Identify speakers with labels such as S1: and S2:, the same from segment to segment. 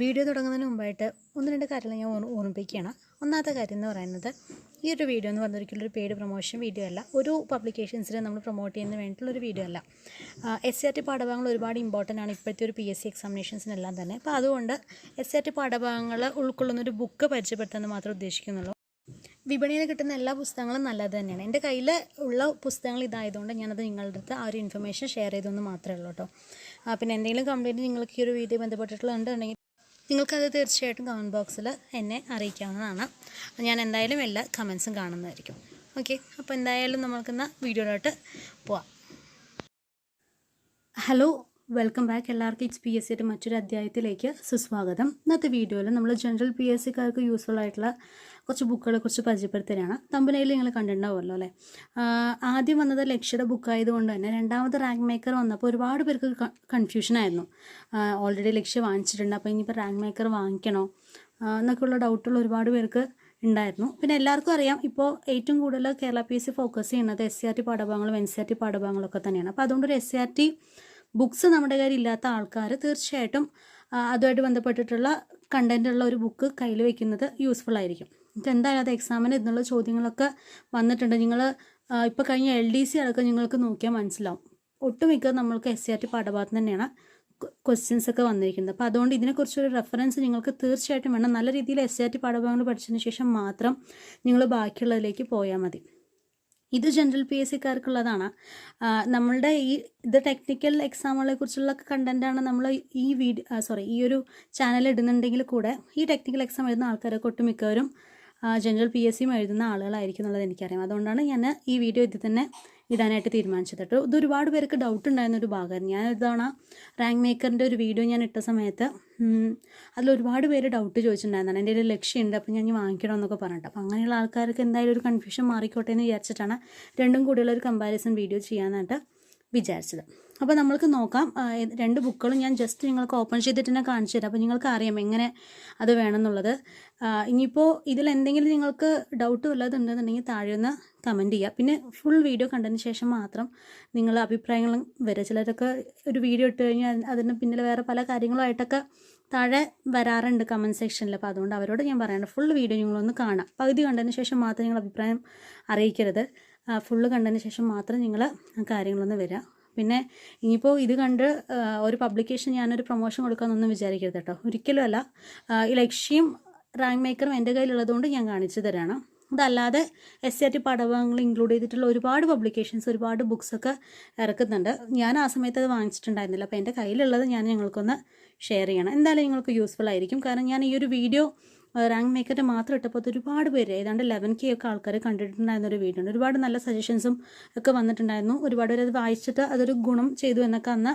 S1: Video തുടങ്ങുന്നതിന് മുമ്പായിട്ട് ഒന്ന് രണ്ട് കാര്യങ്ങൾ ഞാൻ ഓർമ്മിപ്പിക്കുകയാണ്. ഒന്നാമത്തെ കാര്യം എന്ന് പറയുന്നത്, ഈ ഒരു വീഡിയോ എന്ന് പറഞ്ഞാൽ ഒരിക്കലും ഒരു പെയ്ഡ് പ്രൊമോഷൻ വീഡിയോ അല്ല, ഒരു പബ്ലിക്കേഷൻസിൽ നമ്മൾ പ്രൊമോട്ട് ചെയ്യുന്നതിന് വേണ്ടിയിട്ടുള്ളൊരു വീഡിയോ അല്ല. SCERT പാഠഭാഗങ്ങൾ ഒരുപാട് ഇമ്പോർട്ടൻ്റ് ആണ് ഇപ്പോഴത്തെ ഒരു PSC എക്സാമിനേഷൻസിനെല്ലാം തന്നെ. അപ്പോൾ അതുകൊണ്ട് SCERT പാഠഭാഗങ്ങൾ ഉൾക്കൊള്ളുന്നൊരു ബുക്ക് പരിചയപ്പെടുത്താമെന്ന് മാത്രമേ ഉദ്ദേശിക്കുന്നുള്ളൂ. വിപണിയിൽ കിട്ടുന്ന എല്ലാ പുസ്തകങ്ങളും നല്ലത് തന്നെയാണ്. എൻ്റെ കയ്യിൽ ഉള്ള പുസ്തകങ്ങൾ ഇതായതുകൊണ്ട് ഞാനത് നിങ്ങളുടെ അടുത്ത് ആ ഒരു ഇൻഫർമേഷൻ ഷെയർ ചെയ്തെന്ന് മാത്രമേ ഉള്ളൂ കേട്ടോ. പിന്നെ എന്തെങ്കിലും കംപ്ലയിൻറ്റ് നിങ്ങൾക്ക് ഈ ഒരു വീഡിയോ ബന്ധപ്പെട്ടിട്ടുണ്ടെങ്കിൽ നിങ്ങൾക്കത് തീർച്ചയായിട്ടും കമൻറ്റ് ബോക്സിൽ എന്നെ അറിയിക്കാവുന്നതാണ്. ഞാൻ എന്തായാലും എല്ലാ കമൻസും കാണുന്നതായിരിക്കും. ഓക്കെ, അപ്പോൾ എന്തായാലും നമുക്കിന്ന് വീഡിയോയിലോട്ട് പോവാം. Hello, welcome back. എല്ലാവർക്കും PSCയുടെ മറ്റൊരു അധ്യായത്തിലേക്ക് സുസ്വാഗതം. ഇന്നത്തെ വീഡിയോയിൽ നമ്മൾ ജനറൽ PSCക്കാർക്ക് യൂസ്ഫുൾ ആയിട്ടുള്ള കുറച്ച് ബുക്കുകളെ കുറിച്ച് പരിചയപ്പെടുത്തുകയാണ്. തമ്പനയിൽ നിങ്ങൾ കണ്ടിട്ടുണ്ടാവുമല്ലോ അല്ലേ. ആദ്യം വന്നത് ലക്ഷ്യയുടെ ബുക്കായതുകൊണ്ട് തന്നെ രണ്ടാമത് റാങ്ക് മേക്കർ വന്നപ്പോൾ ഒരുപാട് പേർക്ക് കൺഫ്യൂഷനായിരുന്നു. ഓൾറെഡി ലക്ഷ്യ വാങ്ങിച്ചിട്ടുണ്ട്, അപ്പോൾ ഇനിയിപ്പോൾ റാങ്ക് മേക്കർ വാങ്ങിക്കണോ എന്നൊക്കെയുള്ള ഡൗട്ടുള്ള ഒരുപാട് പേർക്ക് ഉണ്ടായിരുന്നു. പിന്നെ എല്ലാവർക്കും അറിയാം, ഇപ്പോൾ ഏറ്റവും കൂടുതൽ കേരള PSC ഫോക്കസ് ചെയ്യുന്നത് SCERT പാഠഭാഗങ്ങളും NCERT പാഠഭാഗങ്ങളൊക്കെ തന്നെയാണ്. അപ്പോൾ അതുകൊണ്ടൊരു SCERT ബുക്സ് നമ്മുടെ കയ്യിൽ ഇല്ലാത്ത ആൾക്കാർ തീർച്ചയായിട്ടും അതുമായിട്ട് ബന്ധപ്പെട്ടിട്ടുള്ള കണ്ടൻറ്റുള്ള ഒരു ബുക്ക് കയ്യിൽ വയ്ക്കുന്നത് യൂസ്ഫുൾ ആയിരിക്കും. നമുക്ക് എന്തായാലും അത് എക്സാമിന് എന്നുള്ള ചോദ്യങ്ങളൊക്കെ വന്നിട്ടുണ്ട്. നിങ്ങൾ ഇപ്പോൾ കഴിഞ്ഞ LDC അടക്കം നിങ്ങൾക്ക് നോക്കിയാൽ മനസ്സിലാവും, ഒട്ടുമിക്ക നമ്മൾക്ക് SCERT പാഠഭാഗത്ത് തന്നെയാണ് ക്വസ്റ്റ്യൻസ് ഒക്കെ വന്നിരിക്കുന്നത്. അപ്പോൾ അതുകൊണ്ട് ഇതിനെക്കുറിച്ചൊരു റെഫറൻസ് നിങ്ങൾക്ക് തീർച്ചയായിട്ടും വേണം. നല്ല രീതിയിൽ SCERT പാഠഭാഗങ്ങൾ പഠിച്ചതിന് ശേഷം മാത്രം നിങ്ങൾ ബാക്കിയുള്ളതിലേക്ക് പോയാൽ മതി. ഇത് ജനറൽ PSCക്കാർക്കുള്ളതാണ്. നമ്മളുടെ ഇത് ടെക്നിക്കൽ എക്സാമുകളെ കുറിച്ചുള്ള കണ്ടൻറ്റാണ് നമ്മൾ ഈ ഒരു ചാനൽ ഇടുന്നുണ്ടെങ്കിൽ കൂടെ ഈ ടെക്നിക്കൽ എക്സാം എഴുതുന്ന ആൾക്കാരൊക്കെ ഒട്ടുമിക്കവരും ജനറൽ PSCയും എഴുതുന്ന ആളുകളായിരിക്കും എന്നുള്ളത് എനിക്കറിയാം. അതുകൊണ്ടാണ് ഞാൻ ഈ വീഡിയോ ഇതിൽ തന്നെ ഇടാനായിട്ട് തീരുമാനിച്ചത് കേട്ടോ. ഇത് ഒരുപാട് പേർക്ക് ഡൗട്ട് ഉണ്ടായിരുന്നൊരു ഭാഗമായിരുന്നു. ഞാൻ ഇത്തവണ റാങ്ക് മേക്കറിൻ്റെ ഒരു വീഡിയോ ഞാൻ ഇട്ട സമയത്ത് അതിലൊരുപാട് പേര് ഡൗട്ട് ചോദിച്ചിട്ടുണ്ടായിരുന്നാണ്. എൻ്റെ ഒരു ലക്ഷ്യമുണ്ട്, അപ്പോൾ ഞാൻ വാങ്ങിക്കണമെന്നൊക്കെ പറഞ്ഞിട്ട്. അപ്പോൾ അങ്ങനെയുള്ള ആൾക്കാർക്ക് എന്തായാലും ഒരു കൺഫ്യൂഷൻ മാറിക്കോട്ടെ എന്ന് വിചാരിച്ചിട്ടാണ് രണ്ടും കൂടിയുള്ള ഒരു കമ്പാരിസൺ വീഡിയോ ചെയ്യാനായിട്ട് വിചാരിച്ചത്. അപ്പോൾ നമ്മൾക്ക് നോക്കാം. രണ്ട് ബുക്കുകളും ഞാൻ ജസ്റ്റ് നിങ്ങൾക്ക് ഓപ്പൺ ചെയ്തിട്ട് തന്നെ കാണിച്ചു തരാം. അപ്പോൾ നിങ്ങൾക്ക് അറിയാം എങ്ങനെ അത് വേണമെന്നുള്ളത്. ഇനിയിപ്പോൾ ഇതിലെന്തെങ്കിലും നിങ്ങൾക്ക് ഡൗട്ട് വല്ലതുണ്ടെന്നുണ്ടെങ്കിൽ താഴെ ഒന്ന് കമൻറ്റ് ചെയ്യുക. പിന്നെ ഫുൾ വീഡിയോ കണ്ടതിന് ശേഷം മാത്രം നിങ്ങൾ അഭിപ്രായങ്ങളും വരിക. ചിലരൊക്കെ ഒരു വീഡിയോ ഇട്ട് കഴിഞ്ഞാൽ അതിന് പിന്നിൽ വേറെ പല കാര്യങ്ങളുമായിട്ടൊക്കെ താഴെ വരാറുണ്ട് കമൻറ്റ് സെക്ഷനിൽ. അപ്പോൾ അതുകൊണ്ട് അവരോട് ഞാൻ പറയണം, ഫുൾ വീഡിയോ നിങ്ങളൊന്ന് കാണാം. പകുതി കണ്ടതിന് ശേഷം മാത്രം നിങ്ങൾ അഭിപ്രായം അറിയിക്കരുത്. ഫുള്ള് കണ്ടതിന് ശേഷം മാത്രം നിങ്ങൾ കാര്യങ്ങളൊന്ന് വരിക. പിന്നെ ഇനിയിപ്പോൾ ഇത് കണ്ട് ഒരു പബ്ലിക്കേഷൻ ഞാനൊരു പ്രൊമോഷൻ കൊടുക്കാമെന്നൊന്നും വിചാരിക്കരുത് കേട്ടോ, ഒരിക്കലും അല്ല. ഈ ലക്ഷ്യം റാങ്ക് മേക്കറും എൻ്റെ കയ്യിലുള്ളതുകൊണ്ട് ഞാൻ കാണിച്ചു തരാണ്. അതല്ലാതെ SCERT പാഠഭാഗങ്ങൾ ഇൻക്ലൂഡ് ചെയ്തിട്ടുള്ള ഒരുപാട് പബ്ലിക്കേഷൻസ്, ഒരുപാട് ബുക്സൊക്കെ ഇറക്കുന്നുണ്ട്. ഞാൻ ആ സമയത്ത് അത് വാങ്ങിച്ചിട്ടുണ്ടായിരുന്നില്ല. അപ്പോൾ എൻ്റെ കയ്യിലുള്ളത് ഞാൻ നിങ്ങൾക്കൊന്ന് ഷെയർ ചെയ്യണം. എന്തായാലും നിങ്ങൾക്ക് യൂസ്ഫുൾ ആയിരിക്കും. കാരണം ഞാൻ ഈ ഒരു വീഡിയോ റാങ്ക് മേക്കറിൻ്റെ മാത്രം ഇട്ടപ്പോൾ ഒരുപാട് പേര്, ഏതാണ്ട് 11K ഒക്കെ ആൾക്കാർ കണ്ടിട്ടുണ്ടായിരുന്നൊരു വീഡിയോ ഉണ്ട്. ഒരുപാട് നല്ല സജഷൻസും ഒക്കെ വന്നിട്ടുണ്ടായിരുന്നു. ഒരുപാട് പേര് അത് വായിച്ചിട്ട് അതൊരു ഗുണം ചെയ്തു എന്നൊക്കെ അന്ന്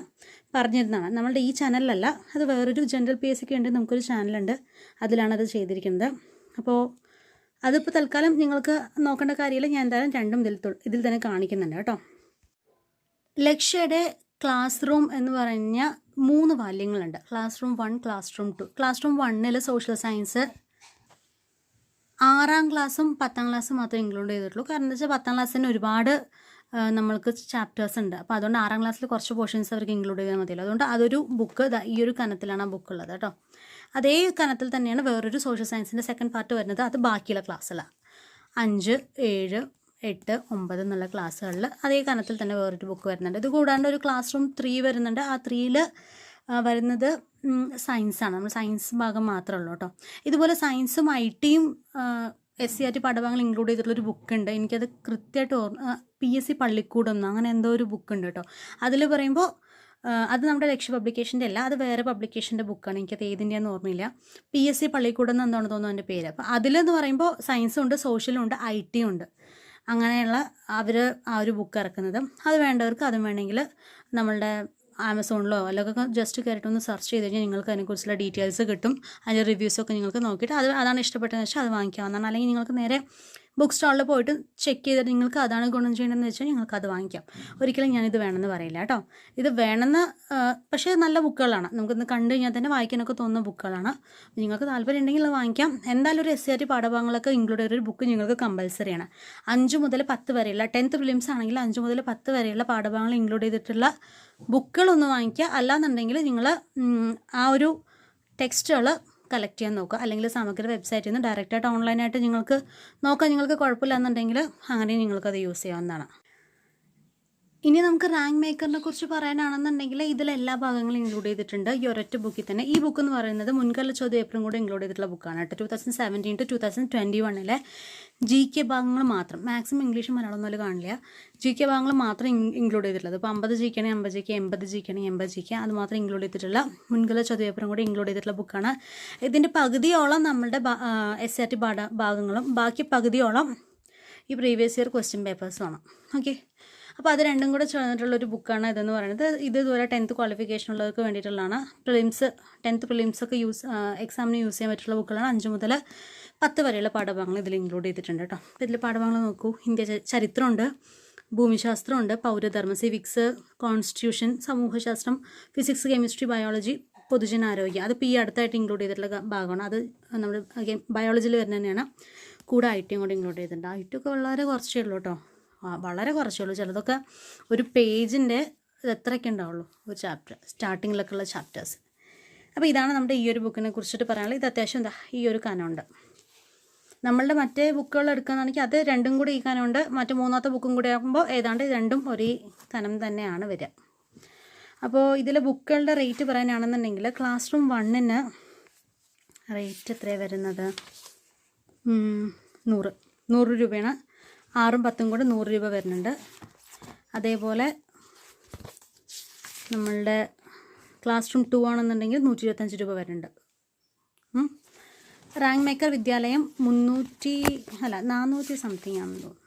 S1: പറഞ്ഞിരുന്നതാണ്. നമ്മളുടെ ഈ ചാനലിലല്ല, അത് വേറൊരു ജനറൽ PSCക്ക് വേണ്ടി നമുക്കൊരു ചാനലുണ്ട്, അതിലാണ് അത് ചെയ്തിരിക്കുന്നത്. അപ്പോൾ അതിപ്പോൾ തൽക്കാലം നിങ്ങൾക്ക് നോക്കേണ്ട കാര്യമില്ല. ഞാൻ എന്തായാലും രണ്ടും ഇതിൽ തന്നെ കാണിക്കുന്നുണ്ട് കേട്ടോ. ലക്ഷ്യയുടെ ക്ലാസ് റൂം എന്ന് പറഞ്ഞ 3 വാല്യങ്ങളുണ്ട്. Class room 1, class room 2. Class room 1 social science 6ാം ക്ലാസ്സും 10ാം ക്ലാസ്സും മാത്രമേ ഇൻക്ലൂഡ് ചെയ്തിട്ടുള്ളൂ. കാരണം എന്താ വെച്ചാൽ 10ാം ക്ലാസ്സിന് ഒരുപാട് നമ്മൾക്ക് ചാപ്റ്റേഴ്സ് ഉണ്ട്. അപ്പോൾ അതുകൊണ്ട് 6ാം ക്ലാസ്സിൽ കുറച്ച് പോർഷൻസ് അവർക്ക് ഇൻക്ലൂഡ് ചെയ്താൽ മതിയല്ലോ. അതുകൊണ്ട് അതൊരു ബുക്ക് ഈ ഒരു കനത്തിലാണ് ആ ബുക്ക് ഉള്ളത് കേട്ടോ. അതേ കനത്തിൽ തന്നെയാണ് വേറൊരു സോഷ്യൽ സയൻസിൻ്റെ സെക്കൻഡ് പാർട്ട് വരുന്നത്. അത് ബാക്കിയുള്ള ക്ലാസ്സിലാണ് 5, 7, 8, 9 എന്നുള്ള ക്ലാസ്സുകളിൽ അതേ കനത്തിൽ തന്നെ വേറൊരു ബുക്ക് വരുന്നുണ്ട്. ഇത് കൂടാണ്ട് ഒരു ക്ലാസ് റൂം 3 വരുന്നുണ്ട്. ആ 3ൽ വരുന്നത് സയൻസാണ്. നമ്മൾ സയൻസ് ഭാഗം മാത്രമേ ഉള്ളൂ കേട്ടോ. ഇതുപോലെ സയൻസും IT-യും SCERT പാഠഭാഗങ്ങൾ ഇൻക്ലൂഡ് ചെയ്തിട്ടുള്ളൊരു ബുക്കുണ്ട്. എനിക്കത് കൃത്യമായിട്ട് PSC പള്ളിക്കൂടൊന്നും അങ്ങനെ എന്തോ ഒരു ബുക്കുണ്ട് കേട്ടോ. അതിൽ പറയുമ്പോൾ അത് നമ്മുടെ ലക്ഷ്യ പബ്ലിക്കേഷൻ്റെ അല്ല, അത് വേറെ പബ്ലിക്കേഷൻ്റെ ബുക്കാണ്. എനിക്കത് ഏതിൻ്റെയാണെന്ന് ഓർമ്മയില്ല. PSC പള്ളിക്കൂടം എന്താണെന്ന് തോന്നുന്നു എൻ്റെ പേര്. അപ്പോൾ അതിലെന്ന് പറയുമ്പോൾ സയൻസും ഉണ്ട്, സോഷ്യലും ഉണ്ട്, IT-യും ഉണ്ട്. അങ്ങനെയുള്ള അവർ ആ ഒരു ബുക്ക് ഇറക്കുന്നത്. അത് വേണ്ടവർക്ക് അതും വേണമെങ്കിൽ നമ്മളുടെ ആമസോണിലോ അല്ലെങ്കിൽ ജസ്റ്റ് കയറിയിട്ടൊന്ന് സെർച്ച് ചെയ്ത് കഴിഞ്ഞാൽ നിങ്ങൾക്ക് അതിനെക്കുറിച്ചുള്ള ഡീറ്റെയിൽസ് കിട്ടും. അതിൻ്റെ റിവ്യൂസൊക്കെ നിങ്ങൾക്ക് നോക്കിയിട്ട് അതാണ് ഇഷ്ടപ്പെട്ടതെന്ന് വെച്ചാൽ അത് വാങ്ങിക്കാവുന്നതാണ്. അല്ലെങ്കിൽ നിങ്ങൾക്ക് നേരെ ബുക്ക് സ്റ്റാളിൽ പോയിട്ട് ചെക്ക് ചെയ്തിട്ട് നിങ്ങൾക്ക് അതാണ് ഗുണം ചെയ്യേണ്ടതെന്ന് വെച്ചാൽ നിങ്ങൾക്ക് അത് വാങ്ങിക്കാം. ഒരിക്കലും ഞാനിത് വേണമെന്ന് പറയില്ല കേട്ടോ. ഇത് വേണമെന്ന്, പക്ഷേ നല്ല ബുക്കുകളാണ്. നമുക്കിന്ന് കണ്ടു കഴിഞ്ഞാൽ തന്നെ വായിക്കാനൊക്കെ തോന്നുന്ന ബുക്കുകളാണ്. നിങ്ങൾക്ക് താല്പര്യം ഉണ്ടെങ്കിൽ അത് വാങ്ങിക്കാം. എന്തായാലും ഒരു SCERT പാഠഭാഗങ്ങളൊക്കെ ഇൻക്ലൂഡ് ചെയ്തൊരു ബുക്ക് നിങ്ങൾക്ക് കമ്പൽസറിയാണ്. 5 മുതൽ 10 വരെയുള്ള 10th പ്രിലിംസ് ആണെങ്കിൽ 5 മുതൽ 10 വരെയുള്ള പാഠഭാഗങ്ങൾ ഇൻക്ലൂഡ് ചെയ്തിട്ടുള്ള ബുക്കുകളൊന്ന് വാങ്ങിക്കുക. അല്ലാന്നുണ്ടെങ്കിൽ നിങ്ങൾ ആ ഒരു ടെക്സ്റ്റുകൾ കളക്ട് ചെയ്യാൻ നോക്കുക. അല്ലെങ്കിൽ സമഗ്ര വെബ്സൈറ്റിൽ നിന്ന് ഡയറക്റ്റായിട്ട് ഓൺലൈനായിട്ട് നിങ്ങൾക്ക് നോക്കാം. നിങ്ങൾക്ക് കുഴപ്പമില്ല എന്നുണ്ടെങ്കിൽ അങ്ങനെ നിങ്ങൾക്കത് യൂസ് ചെയ്യാവുന്നതാണ്. ഇനി നമുക്ക് റാങ്ക് മേക്കറിനെ കുറിച്ച് പറയാനാണെന്നുണ്ടെങ്കിൽ ഇതിലെല്ലാ ഭാഗങ്ങളും ഇൻക്ലൂഡ് ചെയ്തിട്ടുണ്ട് ഈ ഒരൊറ്റ ബുക്കിൽ തന്നെ. ഈ ബുക്ക് എന്ന് പറയുന്നത് മുൻകാല ചോദ്യപേപ്പറും കൂടെ ഇൻക്ലൂഡ് ചെയ്തിട്ടുള്ള ബുക്കാണ് കേട്ടോ. 2017 to 2021 GK ഭാഗങ്ങൾ മാത്രം, മാക്സിമം ഇംഗ്ലീഷും മലയാളമൊന്നും കാണില്ല. GK ഭാഗങ്ങൾ മാത്രം ഇൻക്ലൂഡ് ചെയ്തിട്ടുള്ളത്. ഇപ്പോൾ 50 GK ആണെങ്കിൽ 50 GK, 80 GK ആണെങ്കിൽ 80 GK, അത് മാത്രം ഇൻക്ലൂഡ് ചെയ്തിട്ടുള്ള മുൻകാല ചോദ്യപേപ്പറും കൂടെ ഇൻക്ലൂഡ് ചെയ്തിട്ടുള്ള ബുക്കാണ്. ഇതിൻ്റെ പകുതിയോളം നമ്മളുടെ SCERT ഭാഗങ്ങളും ബാക്കി പകുതിയോളം ഈ പ്രീവിയസ് ഇയർ ക്വസ്റ്റ്യൻ പേപ്പേഴ്സുമാണ്. ഓക്കെ, അപ്പോൾ അത് രണ്ടും കൂടെ ചേർന്നിട്ടുള്ളൊരു ബുക്കാണ് ഇതെന്ന് പറയുന്നത്. ഇത് ഇതുപോലെ 10th ക്വാളിഫിക്കേഷൻ ഉള്ളവർക്ക് വേണ്ടിയിട്ടുള്ളതാണ്. 10th പ്രിലിംസൊക്കെ എക്സാമിന് യൂസ് ചെയ്യാൻ പറ്റുള്ള ബുക്കുകളാണ്. 5 മുതൽ 10 വരെയുള്ള പാഠഭാഗങ്ങൾ ഇതിൽ ഇൻക്ലൂഡ് ചെയ്തിട്ടുണ്ട് കേട്ടോ. അപ്പോൾ ഇതിൽ പാഠഭാഗങ്ങൾ നോക്കൂ. ഇന്ത്യ ചരിത്രമുണ്ട്, ഭൂമിശാസ്ത്രമുണ്ട്, പൗരധർമ്മ, സിവിക്സ്, കോൺസ്റ്റിറ്റ്യൂഷൻ, സമൂഹശാസ്ത്രം, ഫിസിക്സ്, കെമിസ്ട്രി, ബയോളജി, പൊതുജനാരോഗ്യം. അത് ഈ അടുത്തായിട്ട് ഇൻക്ലൂഡ് ചെയ്തിട്ടുള്ള ഭാഗമാണ്. അത് നമ്മൾ ബയോളജിയിൽ വരുന്ന തന്നെയാണ്. കൂടെ IT കൂടെ ഇൻക്ലൂഡ് ചെയ്തിട്ടുണ്ട്. IT ഒക്കെ വളരെ കുറച്ചേ ഉള്ളൂ കേട്ടോ, വളരെ കുറച്ചേ ഉള്ളൂ. ചിലതൊക്കെ ഒരു പേജിൻ്റെ എത്രയൊക്കെ ഉണ്ടാവുള്ളൂ ഒരു ചാപ്റ്റർ, സ്റ്റാർട്ടിങ്ങിലൊക്കെ ഉള്ള ചാപ്റ്റേഴ്സ്. അപ്പോൾ ഇതാണ് നമ്മുടെ ഈ ഒരു ബുക്കിനെ കുറിച്ചിട്ട് പറയാനുള്ളത്. ഇത് അത്യാവശ്യം ഈ ഒരു കനമുണ്ട്. നമ്മളുടെ മറ്റേ ബുക്കുകൾ എടുക്കുകയാണെങ്കിൽ അത് രണ്ടും കൂടി ഈ കനമുണ്ട്. മറ്റു മൂന്നാമത്തെ ബുക്കും കൂടി ആകുമ്പോൾ ഏതാണ്ട് രണ്ടും ഒരേ കനം തന്നെയാണ് വരിക. അപ്പോൾ ഇതിലെ ബുക്കുകളുടെ റേറ്റ് പറയാനാണെന്നുണ്ടെങ്കിൽ ക്ലാസ് റൂം 1 റേറ്റ് എത്രയാണ് വരുന്നത്? 100 രൂപയാണ്. 6ഉം 10ഉം കൂടെ 100 രൂപ വരുന്നുണ്ട്. അതേപോലെ നമ്മളുടെ ക്ലാസ് റൂം 2 ആണെന്നുണ്ടെങ്കിൽ 125 രൂപ വരുന്നുണ്ട്. റാങ്ക് മേക്കർ വിദ്യാലയം 400 സംതിങ് ആണെന്ന് തോന്നുന്നു.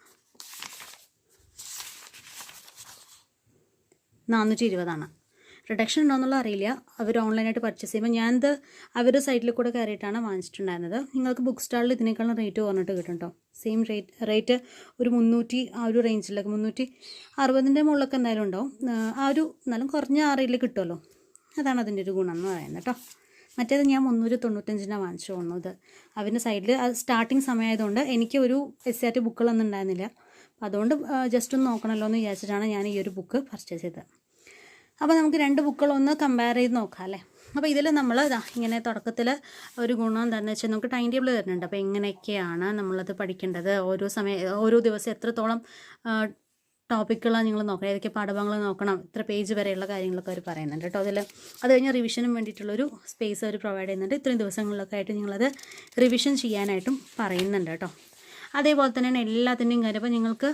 S1: 420 റിഡക്ഷൻ ഉണ്ടോയെന്നുള്ള അറിയില്ല. അവർ ഓൺലൈനായിട്ട് പർച്ചേസ് ചെയ്യുമ്പോൾ ഞാനിത് അവരുടെ സൈറ്റിൽ കൂടെ കയറിയിട്ടാണ് വാങ്ങിച്ചിട്ടുണ്ടായിരുന്നത്. നിങ്ങൾക്ക് ബുക്ക് സ്റ്റാളിൽ ഇതിനേക്കാളും റേറ്റ് കുറഞ്ഞിട്ട് കിട്ടും കേട്ടോ. സെയിം റേറ്റ് ഒരു 300 ആ ഒരു റേഞ്ചിലൊക്കെ 360 മുകളിലൊക്കെ എന്തായാലും ഉണ്ടാവും. ആ ഒരു എന്നാലും കുറഞ്ഞ ആ റേറ്റിൽ കിട്ടുമല്ലോ. അതാണ് അതിൻ്റെ ഒരു ഗുണം എന്ന് പറയുന്നത് കേട്ടോ. മറ്റേത് ഞാൻ 395 വാങ്ങിച്ചു തോന്നുന്നു. ഇത് അവരുടെ സൈഡിൽ സ്റ്റാർട്ടിങ് സമയമായതുകൊണ്ട് എനിക്ക് ഒരു SCERT ബുക്കുകളൊന്നും ഉണ്ടായിരുന്നില്ല. അതുകൊണ്ട് ജസ്റ്റ് ഒന്ന് നോക്കണമല്ലോ എന്ന് വിചാരിച്ചിട്ടാണ് ഞാൻ ഈ ഒരു ബുക്ക് പർച്ചേസ് ചെയ്തത്. അപ്പോൾ നമുക്ക് 2 ബുക്കുകളൊന്ന് കമ്പയർ ചെയ്ത് നോക്കാം അല്ലേ. അപ്പോൾ ഇതിൽ നമ്മൾ ഇങ്ങനെ തുടക്കത്തിൽ ഒരു ഗുണം എന്താണെന്ന് വെച്ചാൽ നമുക്ക് ടൈം ടേബിൾ തരുന്നുണ്ട്. അപ്പോൾ എങ്ങനെയൊക്കെയാണ് നമ്മളത് പഠിക്കേണ്ടത്, ഓരോ ദിവസം എത്രത്തോളം ടോപ്പിക്കുകളാണ് നിങ്ങൾ നോക്കണം, ഏതൊക്കെ പാഠഭാഗങ്ങൾ നോക്കണം, ഇത്ര പേജ് വരെയുള്ള കാര്യങ്ങളൊക്കെ അവർ പറയുന്നുണ്ട് കേട്ടോ. അത് കഴിഞ്ഞ് റിവിഷനും വേണ്ടിയിട്ടുള്ളൊരു സ്പേസ് അവർ പ്രൊവൈഡ് ചെയ്യുന്നുണ്ട്. ഇത്രയും ദിവസങ്ങളിലൊക്കെ ആയിട്ട് നിങ്ങളത് റിവിഷൻ ചെയ്യാനായിട്ടും പറയുന്നുണ്ട് കേട്ടോ. അതേപോലെ തന്നെയാണ് എല്ലാത്തിൻ്റെയും കാര്യം. അപ്പോൾ നിങ്ങൾക്ക്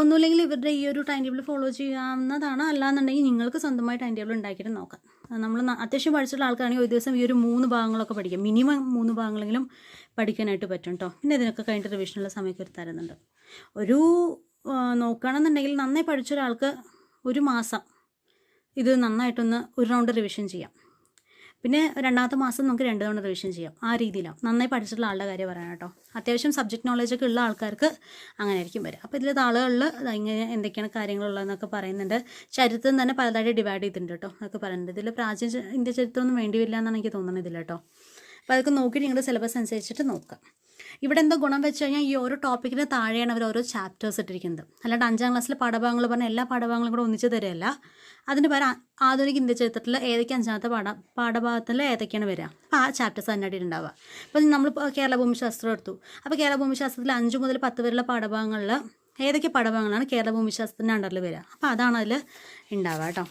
S1: ഒന്നുമില്ലെങ്കിൽ ഇവരുടെ ഈ ഒരു ടൈം ടേബിൾ ഫോളോ ചെയ്യാവുന്നതാണ്. അല്ലാന്നുണ്ടെങ്കിൽ നിങ്ങൾക്ക് സ്വന്തമായി ടൈം ടേബിൾ ഉണ്ടാക്കിയിട്ട് നോക്കാം. നമ്മൾ അത്യാവശ്യം പഠിച്ചിട്ടുള്ള ആൾക്കാണെങ്കിൽ ഒരു ദിവസം ഈ ഒരു 3 ഭാഗങ്ങളൊക്കെ പഠിക്കാം. മിനിമം 3 ഭാഗങ്ങളെങ്കിലും പഠിക്കാനായിട്ട് പറ്റും കേട്ടോ. പിന്നെ ഇതിനൊക്കെ കഴിഞ്ഞിട്ട് റിവിഷനുള്ള സമയമൊക്കെ ഒരു തരുന്നുണ്ട്. ഒരു നോക്കുകയാണെന്നുണ്ടെങ്കിൽ നന്നായി പഠിച്ചൊരാൾക്ക് ഒരു മാസം ഇത് നന്നായിട്ടൊന്ന് ഒരു റൗണ്ട് റിവിഷൻ ചെയ്യാം. പിന്നെ 2ാമത്തെ മാസം നമുക്ക് 2 തവണ റിവിഷൻ ചെയ്യാം. ആ രീതിയിലാണ് നന്നായി പഠിച്ചിട്ടുള്ള ആളുടെ കാര്യം പറയാം കേട്ടോ. അത്യാവശ്യം സബ്ജക്റ്റ് നോളജൊക്കെ ഉള്ള ആൾക്കാർക്ക് അങ്ങനെ ആയിരിക്കും വരിക. അപ്പോൾ ഇതിൽ താളുകളിൽ ഇങ്ങനെ എന്തൊക്കെയാണ് കാര്യങ്ങളുള്ളതെന്നൊക്കെ പറയുന്നുണ്ട്. ചരിത്രം തന്നെ പലതായിട്ട് ഡിവൈഡ് ചെയ്തിട്ടുണ്ട് കേട്ടോ എന്നൊക്കെ പറയുന്നുണ്ട്. ഇതിൽ പ്രാചീന ഇന്ത്യ ചരിത്രമൊന്നും വേണ്ടിയില്ല എന്നാണ് എനിക്ക് തോന്നുന്നത് ഇതിൽ കേട്ടോ. അപ്പോൾ അതൊക്കെ നോക്കിയിട്ട് നിങ്ങളുടെ സിലബസ് അനുസരിച്ചിട്ട് നോക്കാം. ഇവിടെ എന്താ ഗുണം വെച്ച് കഴിഞ്ഞാൽ ഈ ഓരോ ടോപ്പിക്കിന് താഴെയാണ് അവർ ഓരോ ചാപ്റ്റേഴ്സ് ഇട്ടിരിക്കുന്നത്. അല്ലാണ്ട് 5ാം ക്ലാസ്സിലെ പാഠഭാഗങ്ങൾ പറഞ്ഞാൽ എല്ലാ പാഠഭാഗങ്ങളും കൂടെ ഒന്നിച്ച് തരികയല്ല. അതിന് പകരം ആധുനിക ഇന്ത്യ ചരിത്രത്തിൽ ഏതൊക്കെ 5ാമത്തെ പാഠഭാഗത്തിൽ ഏതൊക്കെയാണ് വരിക, അപ്പോൾ ആ ചാപ്റ്റേഴ്സ് തന്നെ ഉണ്ടാവുക. അപ്പോൾ നമ്മൾ കേരള ഭൂമിശാസ്ത്രം എടുത്തു. അപ്പോൾ കേരള ഭൂമിശാസ്ത്രത്തിൽ 5 മുതൽ 10 വരെയുള്ള പാഠഭാഗങ്ങളിൽ ഏതൊക്കെ പാഠഭാഗങ്ങളാണ് കേരള ഭൂമിശാസ്ത്രത്തിൻ്റെ അണ്ടറിൽ വരിക, അപ്പോൾ അതാണ് അതിൽ ഉണ്ടാവുക കേട്ടോ.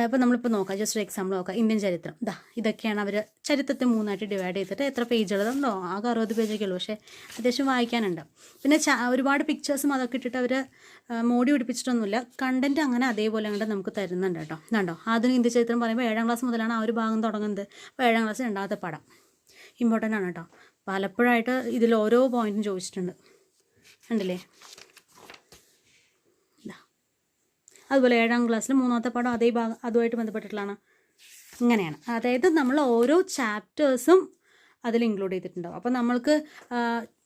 S1: അപ്പോൾ നമ്മളിപ്പോൾ നോക്കാം, ജസ്റ്റ് ഒരു എക്സാമ്പിൾ നോക്കാം. ഇന്ത്യൻ ചരിത്രം ഇതൊക്കെയാണ് അവർ ചരിത്രത്തെ 3ആയിട്ട് ഡിവൈഡ് ചെയ്തിട്ട് എത്ര പേജുള്ളതുണ്ടോ, ആകെ 60 പേജൊക്കെ ഉള്ളൂ. പക്ഷേ അത്യാവശ്യം വായിക്കാനുണ്ട്. പിന്നെ ഒരുപാട് പിക്ചേഴ്സും അതൊക്കെ ഇട്ടിട്ട് അവർ മോഡി പിടിപ്പിച്ചിട്ടൊന്നുമില്ല. കണ്ടൻറ്റ് അങ്ങനെ അതേപോലെ അങ്ങോട്ട് നമുക്ക് തരുന്നുണ്ട് കേട്ടോ. ഇതുണ്ടോ, ആധുനിക ഇന്ത്യ ചരിത്രം പറയുമ്പോൾ 7ാം ക്ലാസ് മുതലാണ് ആ ഒരു ഭാഗം തുടങ്ങുന്നത്. അപ്പോൾ 7ാം ക്ലാസ് 2ാമത്തെ പാഠം ഇമ്പോർട്ടൻ്റ് ആണ് കേട്ടോ. പലപ്പോഴായിട്ട് ഇതിൽ ഓരോ പോയിൻറ്റും ചോദിച്ചിട്ടുണ്ട്, കണ്ടില്ലേ. അതുപോലെ 7ാം ക്ലാസ്സിൽ 3ാമത്തെ പാഠം അതേ ഭാഗം അതുമായിട്ട് ബന്ധപ്പെട്ടിട്ടുള്ളതാണ്. ഇങ്ങനെയാണ്, അതായത് നമ്മൾ ഓരോ ചാപ്റ്റേഴ്സും അതിൽ ഇൻക്ലൂഡ് ചെയ്തിട്ടുണ്ടാവും. അപ്പോൾ നമ്മൾക്ക്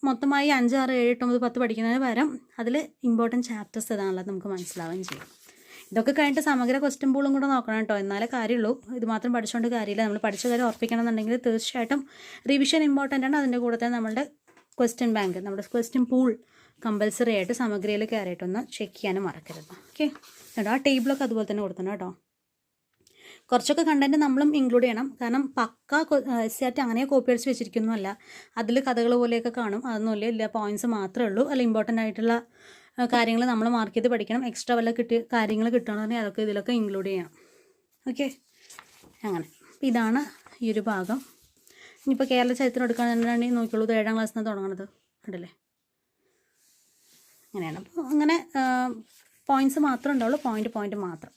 S1: മൊത്തമായി 5, 6, 7, 8, 9, 10 പഠിക്കുന്നതിന് പകരം അതിൽ ഇമ്പോർട്ടൻറ്റ് ചാപ്റ്റേഴ്സ് ഏതാണുള്ളത് നമുക്ക് മനസ്സിലാവുകയും ചെയ്യും. ഇതൊക്കെ കഴിഞ്ഞിട്ട് സമഗ്ര ക്വസ്റ്റ്യൻ പൂളും കൂടെ നോക്കണം കേട്ടോ. എന്നാലേ കാര്യമുള്ളൂ. ഇത് മാത്രം പഠിച്ചുകൊണ്ട് കാര്യമില്ല. നമ്മൾ പഠിച്ച കാര്യം ഉറപ്പിക്കണം എന്നുണ്ടെങ്കിൽ തീർച്ചയായിട്ടും റിവിഷൻ ഇമ്പോർട്ടൻ്റ് ആണ്. അതിൻ്റെ കൂടെ തന്നെ നമ്മളുടെ ക്വസ്റ്റ്യൻ ബാങ്ക്, നമ്മുടെ ക്വസ്റ്റ്യൻ പൂൾ കമ്പൽസറി ആയിട്ട് സമഗ്രയിൽ കയറിയിട്ടൊന്ന് ചെക്ക് ചെയ്യാനും മറക്കരുത്. ഓക്കെ കേട്ടോ. ആ ടേബിളൊക്കെ അതുപോലെ തന്നെ കൊടുക്കണം കേട്ടോ. കുറച്ചൊക്കെ കണ്ടൻറ്റ് നമ്മളും ഇൻക്ലൂഡ് ചെയ്യണം. കാരണം പക്ക SCERT അങ്ങനെ കോപ്പി അടിച്ച് വെച്ചിരിക്കുന്നതല്ല. അതിൽ കഥകൾ പോലെയൊക്കെ കാണും. അതൊന്നുമില്ല, ഇല്ല പോയിൻറ്റ്സ് മാത്രമേ ഉള്ളൂ. അല്ല ഇമ്പോർട്ടൻ്റ് ആയിട്ടുള്ള കാര്യങ്ങൾ നമ്മൾ മാർക്ക് ചെയ്ത് പഠിക്കണം. എക്സ്ട്രാ വല്ല കാര്യങ്ങൾ കിട്ടണമെന്നുണ്ടെങ്കിൽ അതൊക്കെ ഇതിലൊക്കെ ഇൻക്ലൂഡ് ചെയ്യണം. ഓക്കെ, അങ്ങനെ. ഇതാണ് ഈ ഒരു ഭാഗം. ഇനിയിപ്പോൾ കേരള ചരിത്രം എടുക്കുകയാണെന്നുണ്ടെങ്കിൽ നോക്കിയുള്ളൂ, ഇത് 7ാം ക്ലാസ്സിൽ നിന്ന് തുടങ്ങുന്നത് ഉണ്ടല്ലേ. അങ്ങനെയാണ്. അപ്പോൾ അങ്ങനെ പോയിൻറ്റ്സ് മാത്രമേ ഉണ്ടാവുള്ളൂ, പോയിൻറ്റ് മാത്രം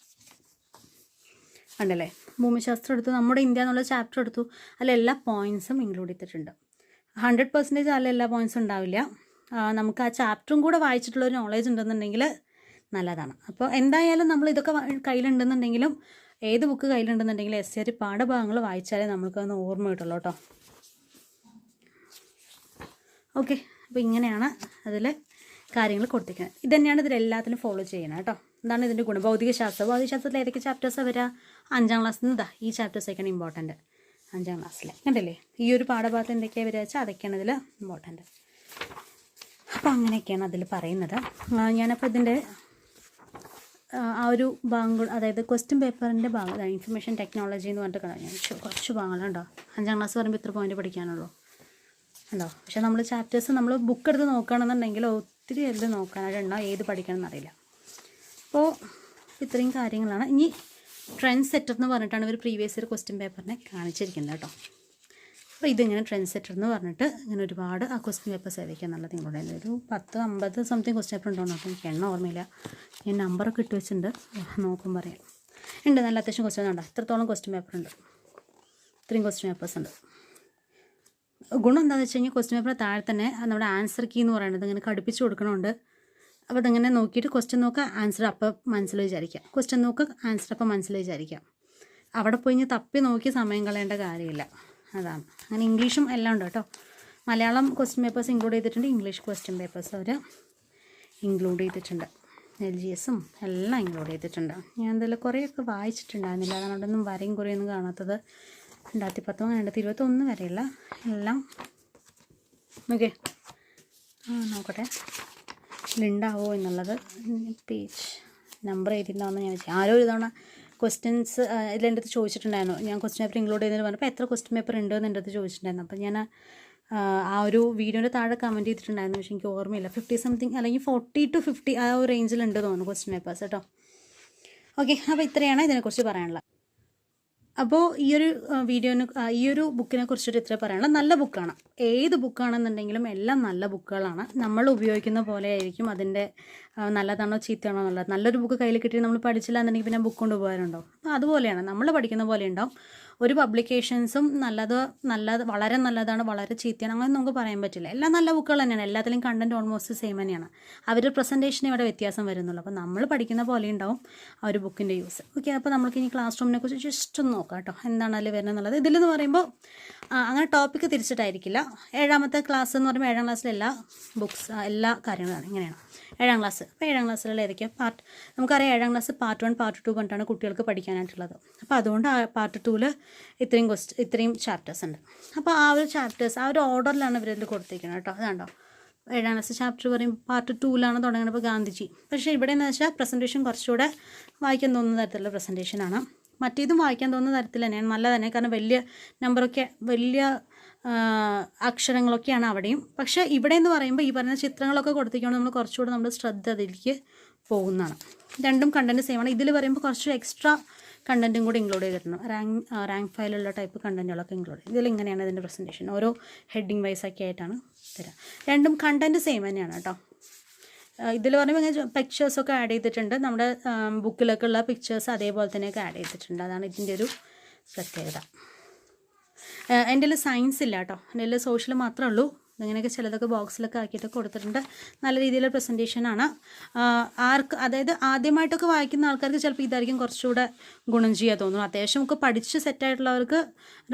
S1: ഉണ്ടല്ലേ. ഭൂമിശാസ്ത്രം എടുത്തു, നമ്മുടെ ഇന്ത്യ എന്നുള്ള ചാപ്റ്റർ എടുത്തു, അതിൽ എല്ലാ പോയിൻറ്റ്സും ഇൻക്ലൂഡ് ചെയ്തിട്ടുണ്ട്. 100% അതിൽ എല്ലാ പോയിൻറ്റ്സും ഉണ്ടാവില്ല. നമുക്ക് ആ ചാപ്റ്ററും കൂടെ വായിച്ചിട്ടുള്ളൊരു നോളേജ് ഉണ്ടെന്നുണ്ടെങ്കിൽ നല്ലതാണ്. അപ്പോൾ എന്തായാലും നമ്മൾ ഇതൊക്കെ കയ്യിലുണ്ടെന്നുണ്ടെങ്കിലും, ഏത് ബുക്ക് കയ്യിലുണ്ടെന്നുണ്ടെങ്കിലും SCERT പാഠഭാഗങ്ങൾ വായിച്ചാലേ നമുക്കതൊന്ന് ഓർമ്മ കിട്ടുള്ളൂ കേട്ടോ. ഓക്കെ, അപ്പോൾ ഇങ്ങനെയാണ് അതിൽ കാര്യങ്ങൾ കൊടുത്തിരിക്കുന്നത്. ഇത് തന്നെയാണ് ഇതിലെല്ലാത്തിനും ഫോളോ ചെയ്യണം കേട്ടോ. എന്താണ് ഇതിൻ്റെ ഗുണം? ഭൗതികശാസ്ത്രത്തിൽ ഏതൊക്കെ ചാപ്റ്റേഴ്സാണ് വരിക? 5ാം ക്ലാസ്സിൽ നിന്ന് ഈ ചാപ്റ്റേഴ്സൊക്കെയാണ് ഇമ്പോർട്ടൻറ്റ്. 5ാം ക്ലാസ്സിൽ കണ്ടല്ലേ, ഈ ഒരു പാഠഭാഗത്ത് എന്തൊക്കെയാണ് വരിക വെച്ചാൽ അതൊക്കെയാണ് ഇതിൽ ഇമ്പോർട്ടൻറ്റ്. അപ്പോൾ അങ്ങനെയൊക്കെയാണ് അതിൽ പറയുന്നത്. ഞാനപ്പോൾ ഇതിൻ്റെ ആ ഒരു ഭാഗം, അതായത് ക്വസ്റ്റ്യൻ പേപ്പറിൻ്റെ ഭാഗം, ഇൻഫർമേഷൻ ടെക്നോളജി എന്ന് പറഞ്ഞിട്ട് ഞാൻ കുറച്ച് ഭാഗങ്ങളുണ്ടോ. 5ാം ക്ലാസ് പറയുമ്പോൾ ഇത്ര പോയിൻറ്റ് പഠിക്കാനുള്ളൂ ഉണ്ടോ. പക്ഷേ നമ്മൾ ചാപ്റ്റേഴ്സ് നമ്മൾ ബുക്ക് എടുത്ത് നോക്കുകയാണെന്നുണ്ടെങ്കിൽ ഒത്തിരി എല്ലാം നോക്കാനായിട്ടുണ്ടോ, ഏത് പഠിക്കണം എന്നറിയില്ല. അപ്പോൾ ഇത്രയും കാര്യങ്ങളാണ്. ഇനി ട്രെൻഡ് സെറ്റർ എന്ന് പറഞ്ഞിട്ടാണ് ഇവർ പ്രീവിയസ് ഇയർ ക്വസ്റ്റ്യൻ പേപ്പറിനെ കാണിച്ചിരിക്കുന്നത് കേട്ടോ. അപ്പോൾ ഇതിങ്ങനെ ട്രെൻഡ് സെറ്റർ എന്ന് പറഞ്ഞിട്ട് ഇങ്ങനെ ഒരുപാട് ആ ക്വസ്റ്റ്യൻ പേപ്പേഴ്സ് ഏതൊക്കെയാണ് എന്നുള്ളത് നിങ്ങളുടെ ഒരു 10-50 സംതിങ് ക്വസ്റ്റ്യൻ പേപ്പർ ഉണ്ടോ നോക്കാം. എനിക്ക് എണ്ണം ഓർമ്മയില്ല, ഞാൻ നമ്പറൊക്കെ ഇട്ട് വെച്ചിട്ടുണ്ട്, നോക്കും പറയാം. ഉണ്ട്, നല്ല അത്യാവശ്യം ക്വസ്റ്റ്യൻ ഉണ്ടോ, ഇത്രത്തോളം ക്വസ്റ്റ്യൻ പേപ്പർ ഉണ്ട്, ഇത്രയും ക്വസ്റ്റ്യൻ പേപ്പേഴ്സ് ഉണ്ട്. ഗുണം എന്താണെന്ന് വെച്ച് കഴിഞ്ഞാൽ ക്വസ്റ്റ്യൻ പേപ്പർ താഴെ തന്നെ നമ്മുടെ ആൻസർ കീ എന്ന് പറയുന്നത് ഇങ്ങനെ ഘടിപ്പിച്ച് കൊടുക്കണമുണ്ട്. അപ്പോൾ അതങ്ങനെ നോക്കിയിട്ട് ക്വസ്റ്റ്യൻ നോക്കുക, ആൻസർ അപ്പം മനസ്സിൽ വിചാരിക്കാം, ക്വസ്റ്റ്യൻ നോക്കുക, ആൻസർ അപ്പം മനസ്സിൽ വിചാരിക്കാം. അവിടെ പോയി ഇനി തപ്പി നോക്കി സമയം കളയേണ്ട കാര്യമില്ല. അതാണ്. അങ്ങനെ ഇംഗ്ലീഷും എല്ലാം ഉണ്ട് കേട്ടോ. മലയാളം ക്വസ്റ്റ്യൻ പേപ്പേഴ്സ് ഇൻക്ലൂഡ് ചെയ്തിട്ടുണ്ട്, ഇംഗ്ലീഷ് ക്വസ്റ്റ്യൻ പേപ്പേഴ്സ് അവർ ഇൻക്ലൂഡ് ചെയ്തിട്ടുണ്ട്, LGSും എല്ലാം ഇൻക്ലൂഡ് ചെയ്തിട്ടുണ്ട്. ഞാൻ എന്തായാലും കുറേയൊക്കെ വായിച്ചിട്ടുണ്ടായിരുന്നില്ല, അതാണ് അവിടെ ഒന്നും വരെയും കുറേയൊന്നും കാണാത്തത്. 2010 2021 വരെയുള്ള എല്ലാം ഓക്കെ. നോക്കട്ടെ ഇതിലുണ്ടാവോ എന്നുള്ളത്. പേജ് നമ്പർ എഴുതിയിട്ടുണ്ടാവുമെന്ന് ഞാൻ വെച്ചാൽ ആരോ ഒരു തവണ ക്വസ്റ്റ്യൻസ് ഇതിലെൻ്റെ അടുത്ത് ചോദിച്ചിട്ടുണ്ടായിരുന്നു. ഞാൻ ക്വസ്റ്റ്യൻ പേപ്പർ ഇൻക്ലൂഡ് ചെയ്തതിന് പറഞ്ഞപ്പോൾ എത്ര ക്വസ്റ്റ്യൻ പേപ്പർ ഉണ്ട് എന്ന് എൻ്റെ അടുത്ത് ചോദിച്ചിട്ടുണ്ടായിരുന്നു. അപ്പോൾ ഞാൻ ആ ഒരു വീഡിയോൻ്റെ താഴെ കമൻറ്റ് ചെയ്തിട്ടുണ്ടായിരുന്നു, പക്ഷേ എനിക്ക് ഓർമ്മയില്ല. 50 സംതിങ് അല്ലെങ്കിൽ 40 to 50 ആ ഒരു റേഞ്ചിലുണ്ട് തോന്നുന്നു ക്വസ്റ്റ്യൻ പേപ്പേഴ്സ് കേട്ടോ. ഓക്കെ, അപ്പോൾ ഇത്രയാണ് ഇതിനെക്കുറിച്ച് പറയാനുള്ളത്. അപ്പോൾ ഈ ഒരു ബുക്കിനെ കുറിച്ചിട്ട് ഇത്ര പറയാനുള്ളത്. നല്ല ബുക്കാണ്, ഏത് ബുക്കാണെന്നുണ്ടെങ്കിലും എല്ലാം നല്ല ബുക്കുകളാണ്. നമ്മൾ ഉപയോഗിക്കുന്ന പോലെ ആയിരിക്കും അതിൻ്റെ നല്ലതാണോ ചീത്തയാണോ എന്നുള്ളത്. നല്ലൊരു ബുക്ക് കയ്യിൽ കിട്ടി നമ്മൾ പഠിച്ചില്ല എന്നുണ്ടെങ്കിൽ പിന്നെ ബുക്ക് കൊണ്ട് ഉപകാരമുണ്ടാവും. അപ്പോൾ അതുപോലെയാണ് നമ്മൾ പഠിക്കുന്ന പോലെ ഉണ്ടാവും. ഒരു പബ്ലിക്കേഷൻസും വളരെ നല്ലതാണ്, വളരെ ചീത്തയാണ് അങ്ങനെ നമുക്ക് പറയാൻ പറ്റില്ല. എല്ലാം നല്ല ബുക്കുകൾ തന്നെയാണ്, എല്ലാത്തിലും കണ്ടൻറ്റ് ഓൾമോസ്റ്റ് സെയിം തന്നെയാണ്. അവരുടെ പ്രസൻറ്റേഷന് ഇവിടെ വ്യത്യാസം വരുന്നുള്ളൂ. അപ്പോൾ നമ്മൾ പഠിക്കുന്ന പോലെ ഉണ്ടാവും ആ ഒരു ബുക്കിൻ്റെ യൂസ്. ഓക്കെ, അപ്പോൾ നമുക്ക് ഇനി ക്ലാസ് റൂമിനെ കുറിച്ച് ജസ്റ്റ് ഒന്ന് നോക്കാം കേട്ടോ, എന്താണ് അതിൽ വരുന്നത് എന്നുള്ളത്. ഇതിലെന്ന് പറയുമ്പോൾ അങ്ങനെ ടോപ്പിക്ക് തിരിച്ചിട്ടായിരിക്കില്ല. 7ാമത്തെ ക്ലാസ് എന്ന് പറയുമ്പോൾ 7ാം ക്ലാസ്സിലെ എല്ലാ കാര്യങ്ങളാണ് ഇങ്ങനെയാണ്. 7ാം ക്ലാസ്, അപ്പോൾ 7ാം ക്ലാസ്സിലുള്ള ഏതൊക്കെയാണ് നമുക്കറിയാം. 7ാം ക്ലാസ് പാർട്ട് 1 പാർട്ട് 2 പറഞ്ഞിട്ടാണ് കുട്ടികൾക്ക് പഠിക്കാനായിട്ടുള്ളത്. അപ്പോൾ അതുകൊണ്ട് പാർട്ട് 2 ഇത്രയും ചാപ്റ്റേഴ്സ് ഉണ്ട്. അപ്പോൾ ആ ഒരു ചാപ്റ്റേഴ്സ് ആ ഒരു ഓർഡറിലാണ് ഇവരിൽ കൊടുത്തിരിക്കുന്നത് കേട്ടോ. അതാണ്ടോ 7ാം ക്ലാസ് ചാപ്റ്റർ പറയും പാർട്ട് 2 തുടങ്ങുന്നത്. ഇപ്പോൾ ഗാന്ധിജി, പക്ഷേ ഇവിടെ എന്ന് വെച്ചാൽ പ്രസൻറ്റേഷൻ കുറച്ചുകൂടെ വായിക്കാൻ തോന്നുന്ന തരത്തിലുള്ള പ്രസൻറ്റേഷനാണ്. മറ്റേതും വായിക്കാൻ തോന്നുന്ന തരത്തിൽ തന്നെയാണ്, നല്ല തന്നെ. കാരണം വലിയ നമ്പറൊക്കെ, വലിയ അക്ഷരങ്ങളൊക്കെയാണ് അവിടെയും. പക്ഷേ ഇവിടെ എന്ന് പറയുമ്പോൾ ഈ പറയുന്ന ചിത്രങ്ങളൊക്കെ കൊടുത്തിരിക്കുകയാണ്, നമ്മൾ കുറച്ചുകൂടെ നമ്മുടെ ശ്രദ്ധ അതിലേക്ക് പോകുന്നതാണ്. രണ്ടും കണ്ടൻറ്റ് സെയിമാണ്. ഇതിൽ പറയുമ്പോൾ കുറച്ച് എക്സ്ട്രാ കണ്ടൻറ്റും കൂടി ഇൻക്ലൂഡ് ചെയ്തിട്ടുണ്ട്. റാങ്ക് ഫയലുള്ള ടൈപ്പ് കണ്ടൻറ്റുകളൊക്കെ ഇൻക്ലൂഡ് ചെയ്യും. ഇതിൽ ഇങ്ങനെയാണ് ഇതിൻ്റെ പ്രസൻറ്റേഷൻ, ഓരോ ഹെഡിങ് വൈസൊക്കെ ആയിട്ടാണ് തരാം. രണ്ടും കണ്ടൻറ്റ് സെയിം തന്നെയാണ് കേട്ടോ. ഇതിൽ പറയുമ്പോൾ ഇങ്ങനെ പിക്ചേഴ്സൊക്കെ ആഡ് ചെയ്തിട്ടുണ്ട്, നമ്മുടെ ബുക്കിലൊക്കെ ഉള്ള പിക്ചേഴ്സ് അതേപോലെ തന്നെയൊക്കെ ആഡ് ചെയ്തിട്ടുണ്ട്. അതാണ് ഇതിൻ്റെ ഒരു പ്രത്യേകത. എൻ്റെ സയൻസ് ഇല്ല കേട്ടോ, എൻ്റെ സോഷ്യൽ മാത്രമേ ഉള്ളൂ. ഇങ്ങനെയൊക്കെ ചിലതൊക്കെ ബോക്സിലൊക്കെ ആക്കിയിട്ട് കൊടുത്തിട്ടുണ്ട്. നല്ല രീതിയിലുള്ള പ്രസൻറ്റേഷനാണ്. അതായത് ആദ്യമായിട്ടൊക്കെ വായിക്കുന്ന ആൾക്കാർക്ക് ചിലപ്പോൾ ഇതായിരിക്കും കുറച്ചുകൂടെ ഗുണം ചെയ്യാൻ തോന്നുന്നു. അത്യാവശ്യം ഒക്കെ പഠിച്ച് സെറ്റായിട്ടുള്ളവർക്ക്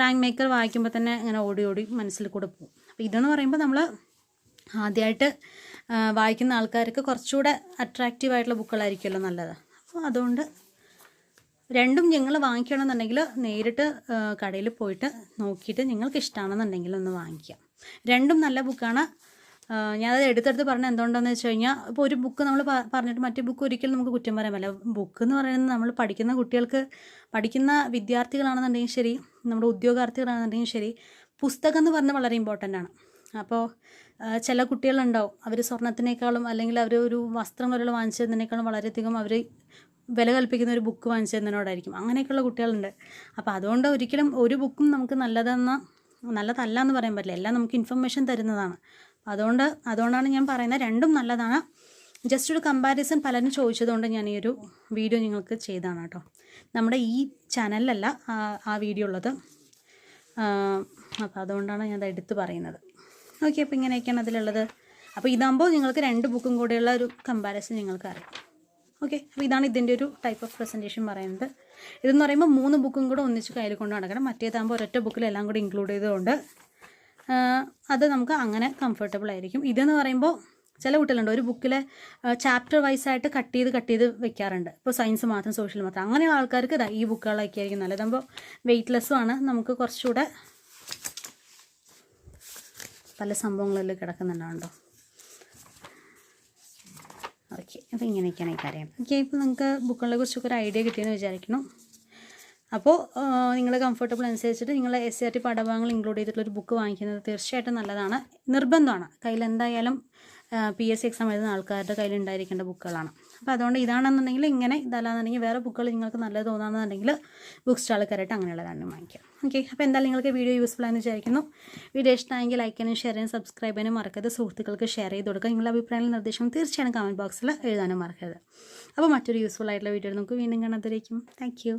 S1: റാങ്ക് മേക്കർ വായിക്കുമ്പോൾ തന്നെ ഇങ്ങനെ ഓടി മനസ്സിൽ കൂടെ പോകും. അപ്പോൾ ഇതെന്ന് പറയുമ്പോൾ നമ്മൾ ആദ്യമായിട്ട് വായിക്കുന്ന ആൾക്കാർക്ക് കുറച്ചുകൂടെ അട്രാക്റ്റീവായിട്ടുള്ള ബുക്കുകളായിരിക്കുമല്ലോ നല്ലത്. അപ്പോൾ അതുകൊണ്ട് രണ്ടും നിങ്ങൾ വാങ്ങിക്കണമെന്നുണ്ടെങ്കിൽ നേരിട്ട് കടയിൽ പോയിട്ട് നോക്കിയിട്ട് നിങ്ങൾക്ക് ഇഷ്ടമാണെന്നുണ്ടെങ്കിൽ ഒന്ന് വാങ്ങിക്കാം. രണ്ടും നല്ല ബുക്കാണ്. ഞാനത് എടുത്തെടുത്ത് പറഞ്ഞത് എന്തുകൊണ്ടാണെന്ന് വെച്ച് കഴിഞ്ഞാൽ ഇപ്പോൾ ഒരു ബുക്ക് നമ്മൾ പറഞ്ഞിട്ട് മറ്റേ ബുക്ക് ഒരിക്കലും നമുക്ക് കുറ്റം പറയാൻ പറ്റില്ല. ബുക്ക് എന്ന് പറയുന്നത് നമ്മൾ പഠിക്കുന്ന കുട്ടികൾക്ക്, പഠിക്കുന്ന വിദ്യാർത്ഥികളാണെന്നുണ്ടെങ്കിൽ ശരി, നമ്മുടെ ഉദ്യോഗാർത്ഥികളാണെന്നുണ്ടെങ്കിൽ ശരി, പുസ്തകം എന്ന് പറഞ്ഞാൽ വളരെ ഇമ്പോർട്ടൻ്റ് ആണ്. അപ്പോൾ ചില കുട്ടികളുണ്ടാവും, അവർ സ്വർണ്ണത്തിനേക്കാളും അല്ലെങ്കിൽ അവർ ഒരു വസ്ത്രം ഒരാൾ വാങ്ങിച്ചതിനേക്കാളും വളരെയധികം അവർ വില കൽപ്പിക്കുന്ന ഒരു ബുക്ക് വാങ്ങിച്ചതിനോടായിരിക്കും. അങ്ങനെയൊക്കെയുള്ള കുട്ടികളുണ്ട്. അപ്പോൾ അതുകൊണ്ട് ഒരിക്കലും ഒരു ബുക്കും നമുക്ക് നല്ലതല്ല എന്ന് പറയാൻ പറ്റില്ല. എല്ലാം നമുക്ക് ഇൻഫർമേഷൻ തരുന്നതാണ്. അതുകൊണ്ടാണ് ഞാൻ പറയുന്നത് രണ്ടും നല്ലതാണ്. ജസ്റ്റ് ഒരു കമ്പാരിസൺ പലരും ചോദിച്ചതുകൊണ്ട് ഞാൻ ഈ ഒരു വീഡിയോ നിങ്ങൾക്ക് ചെയ്തതാണ് കേട്ടോ. നമ്മുടെ ഈ ചാനലിലല്ല ആ വീഡിയോ ഉള്ളത്. അപ്പോൾ അതുകൊണ്ടാണ് ഞാൻ അത് എടുത്ത് പറയുന്നത്. ഓക്കെ, അപ്പോൾ ഇങ്ങനെയൊക്കെയാണ് അതിലുള്ളത്. അപ്പോൾ ഇതാകുമ്പോൾ നിങ്ങൾക്ക് 2 ബുക്കും കൂടെയുള്ള ഒരു കമ്പാരിസൺ നിങ്ങൾക്ക് അറിയാം. ഓക്കെ, അപ്പോൾ ഇതാണ് ഇതിൻ്റെ ഒരു ടൈപ്പ് ഓഫ് പ്രസൻറ്റേഷൻ പറയുന്നത്. ഇതെന്ന് പറയുമ്പോൾ 3 ബുക്കും കൂടെ ഒന്നിച്ച് കയ്യിൽ കൊണ്ട് നടക്കണം. മറ്റേതാകുമ്പോൾ ഒരൊറ്റ ബുക്കിൽ എല്ലാം കൂടി ഇൻക്ലൂഡ് ചെയ്തുകൊണ്ട് അത് നമുക്ക് അങ്ങനെ കംഫർട്ടബിൾ ആയിരിക്കും. ഇതെന്ന് പറയുമ്പോൾ ചില കുട്ടികളുണ്ട് ഒരു ബുക്കിലെ ചാപ്റ്റർ വൈസായിട്ട് കട്ട് ചെയ്ത് വെക്കാറുണ്ട്. ഇപ്പോൾ സയൻസ് മാത്രം, സോഷ്യൽ മാത്രം, അങ്ങനെയുള്ള ആൾക്കാർക്ക് ഈ ബുക്കുകളൊക്കെ ആയിരിക്കും നല്ലത്. അപ്പോൾ വെയ്റ്റ്ലെസ്സും ആണ്, നമുക്ക് കുറച്ചുകൂടെ പല സംഭവങ്ങളിൽ കിടക്കുന്നുണ്ടോ. ഓക്കെ, അപ്പോൾ ഇങ്ങനെയൊക്കെയാണ് ഈ കാര്യം. ഓക്കെ, ഇപ്പോൾ നിങ്ങൾക്ക് ബുക്കുകളെ കുറിച്ചൊക്കെ ഒരു ഐഡിയ കിട്ടിയെന്ന് വിചാരിക്കണം. അപ്പോൾ നിങ്ങൾ കംഫർട്ടബിൾ അനുസരിച്ചിട്ട് നിങ്ങൾ SCERT പാഠഭാഗങ്ങൾ ഇൻക്ലൂഡ് ചെയ്തിട്ടുള്ളൊരു ബുക്ക് വാങ്ങിക്കുന്നത് തീർച്ചയായിട്ടും നല്ലതാണ്, നിർബന്ധമാണ്. കയ്യിൽ എന്തായാലും PSC എക്സാം എഴുതുന്ന ആൾക്കാരുടെ കയ്യിൽ ഉണ്ടായിരിക്കേണ്ട ബുക്കുകളാണ്. അപ്പോൾ അതുകൊണ്ട് ഇതാണെന്നുണ്ടെങ്കിൽ ഇങ്ങനെ, ഇതല്ലാന്നുണ്ടെങ്കിൽ വേറെ ബുക്കുകൾ നിങ്ങൾക്ക് നല്ലത് തോന്നുകയാണെന്നുണ്ടെങ്കിൽ ബുക്ക് സ്റ്റാൾ കയറിയിട്ട് അങ്ങനെയുള്ളതാണ് വാങ്ങിക്കാം. ഓക്കെ, അപ്പോൾ എന്തായാലും നിങ്ങൾക്ക് വീഡിയോ യൂസ്ഫുൾ ആണെന്ന് വിചാരിക്കുന്നു. വീഡിയോ ഇഷ്ടമായെങ്കിൽ ലൈക്ക് ചെയ്യാനും ഷെയർ ചെയ്യാനും സബ്സ്ക്രൈബ് ചെയ്യാനും മറക്കരുത്. സുഹൃത്തുക്കൾക്ക് ഷെയർ ചെയ്ത് കൊടുക്കുക. നിങ്ങളുടെ അഭിപ്രായങ്ങളും നിർദ്ദേശങ്ങളും തീർച്ചയായും കമൻറ്റ് ബോക്സിൽ എഴുതാനും മറക്കരുത്. അപ്പോൾ മറ്റൊരു യൂസ്ഫുൾ ആയിട്ടുള്ള വീഡിയോ നമുക്ക് വീണ്ടും കാണാതിരിക്കും. Thank you.